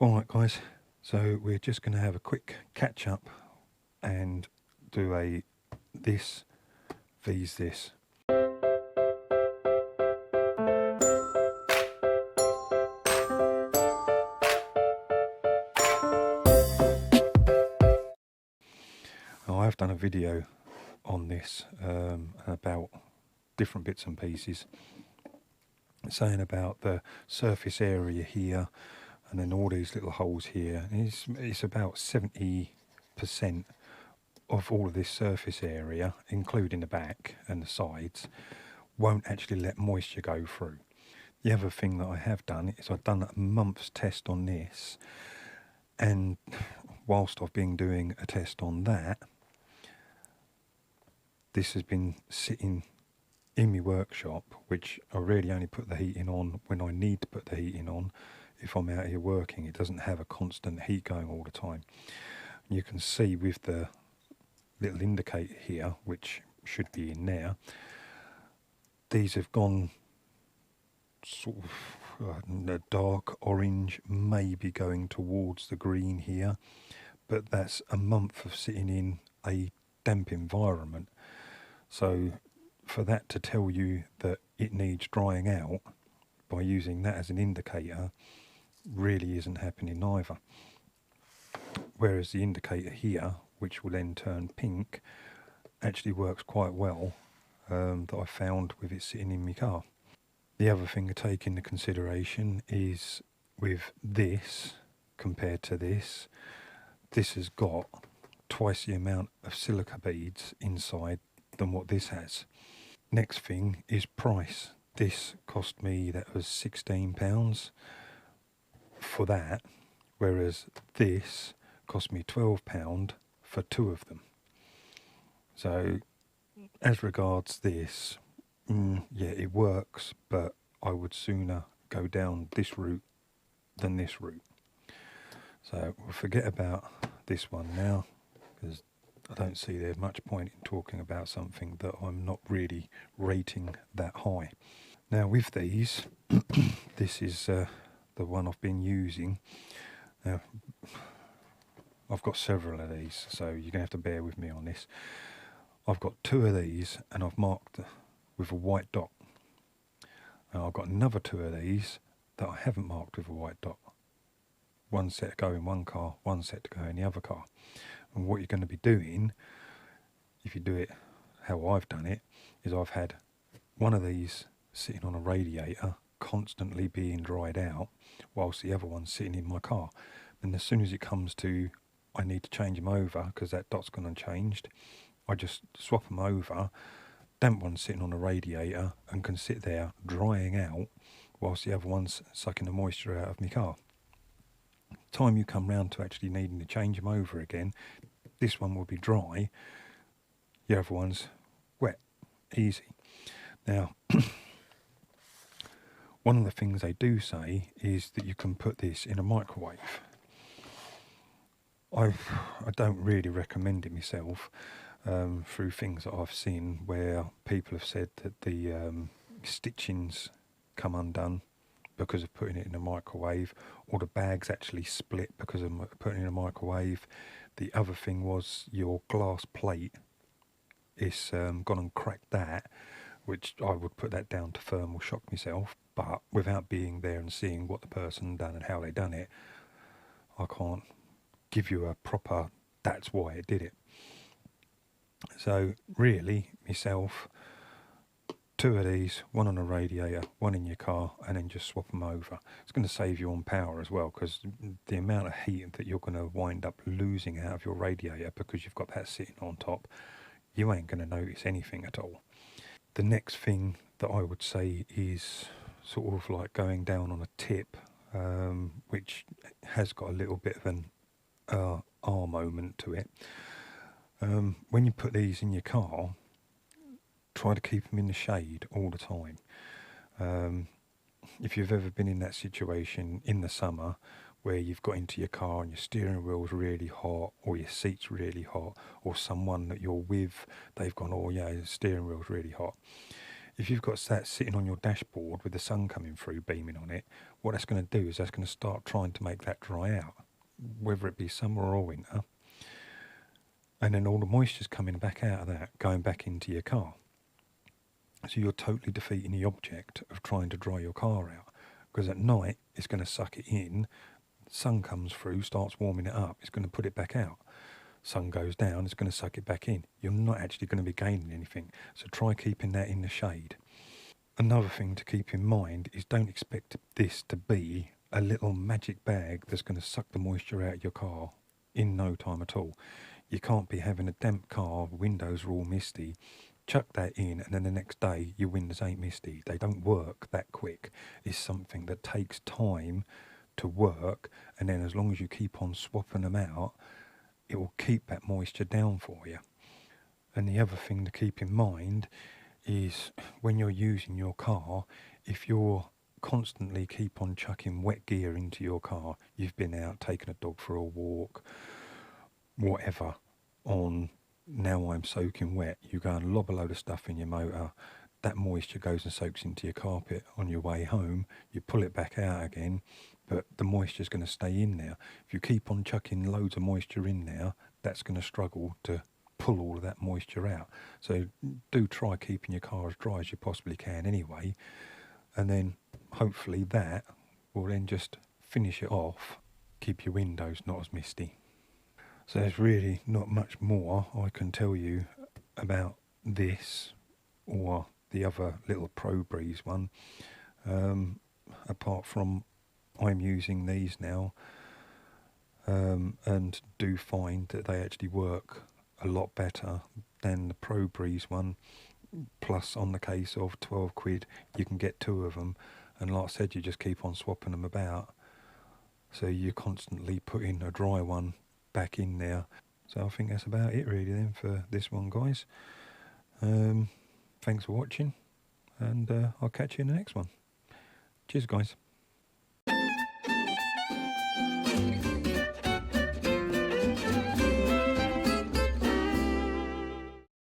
Alright guys, so we're just going to have a quick catch up and do a this vs this. Now, I've done a video on this about different bits and pieces, saying about the surface area here and then all these little holes here. It's about 70% of all of this surface area, including the back and the sides, won't actually let moisture go through. The other thing that I have done is I've done a month's test on this, and whilst I've been doing a test on that, this has been sitting in my workshop, which I really only put the heating on when I need to put the heating on. If I'm out here working, it doesn't have a constant heat going all the time. You can see with the little indicator here, which should be in there, these have gone sort of a dark orange, maybe going towards the green here, but that's a month of sitting in a damp environment. So for that to tell you that it needs drying out by using that as an indicator really isn't happening either. Whereas the indicator here, which will then turn pink, actually works quite well, that I found with it sitting in my car. The other thing to take into consideration is with this compared to this has got twice the amount of silica beads inside than what this has. Next thing is price. This cost me, that was £16 for that, whereas this cost me £12 for two of them. So as regards this, yeah, it works, but I would sooner go down this route than this route. So we'll forget about this one now, because I don't see there's much point in talking about something that I'm not really rating that high. Now with these, this is the one I've been using. Now, I've got several of these, so you're going to have to bear with me on this. I've got two of these and I've marked with a white dot. Now I've got another two of these that I haven't marked with a white dot. One set to go in one car, one set to go in the other car. And what you're going to be doing, if you do it how I've done it, is I've had one of these sitting on a radiator constantly being dried out, whilst the other one's sitting in my car. And as soon as it comes to I need to change them over because that dot's gone unchanged, I just swap them over. Damp one's sitting on a radiator and can sit there drying out whilst the other one's sucking the moisture out of my car. Time you come round to actually needing to change them over again, this one will be dry, the other one's wet, easy. Now, one of the things they do say is that you can put this in a microwave. I don't really recommend it myself, through things that I've seen where people have said that the stitchings come undone because of putting it in a microwave, or the bags actually split because of putting it in a microwave. The other thing was your glass plate is gone and cracked that, which I would put that down to thermal shock myself, but without being there and seeing what the person done and how they done it, I can't give you a proper that's why it did it. So really, myself, two of these, one on a radiator, one in your car, and then just swap them over. It's going to save you on power as well, because the amount of heat that you're going to wind up losing out of your radiator because you've got that sitting on top, you ain't going to notice anything at all. The next thing that I would say is sort of like going down on a tip, which has got a little bit of an R moment to it. When you put these in your car, try to keep them in the shade all the time. If you've ever been in that situation in the summer where you've got into your car and your steering wheel's really hot, or your seat's really hot, or someone that you're with, they've gone, oh yeah, the steering wheel's really hot. if you've got that sitting on your dashboard with the sun coming through, beaming on it, what that's going to do is that's going to start trying to make that dry out, whether it be summer or winter. And then all the moisture's coming back out of that, going back into your car. So you're totally defeating the object of trying to dry your car out. Because at night, it's going to suck it in, sun comes through, starts warming it up, it's going to put it back out. Sun goes down, it's going to suck it back in. You're not actually going to be gaining anything. So try keeping that in the shade. Another thing to keep in mind is don't expect this to be a little magic bag that's going to suck the moisture out of your car in no time at all. You can't be having a damp car, windows are all misty, chuck that in, and then the next day your windows ain't misty. They don't work that quick. It's something that takes time to work, and then as long as you keep on swapping them out, it will keep that moisture down for you. And the other thing to keep in mind is when you're using your car, if you're constantly keep on chucking wet gear into your car, you've been out taking a dog for a walk, whatever, on now I'm soaking wet, you go and lob a load of stuff in your motor, that moisture goes and soaks into your carpet on your way home, you pull it back out again, but the moisture's going to stay in there. If you keep on chucking loads of moisture in there, that's going to struggle to pull all of that moisture out. So do try keeping your car as dry as you possibly can anyway, and then hopefully that will then just finish it off, keep your windows not as misty. So there's really not much more I can tell you about this or the other little Pro Breeze one, apart from I'm using these now, and do find that they actually work a lot better than the Pro Breeze one. Plus, on the case of 12 quid, you can get two of them, and like I said, you just keep on swapping them about. So you're constantly putting a dry one back in there. So I think that's about it really then for this one, guys. Thanks for watching, and I'll catch you in the next one. Cheers, guys.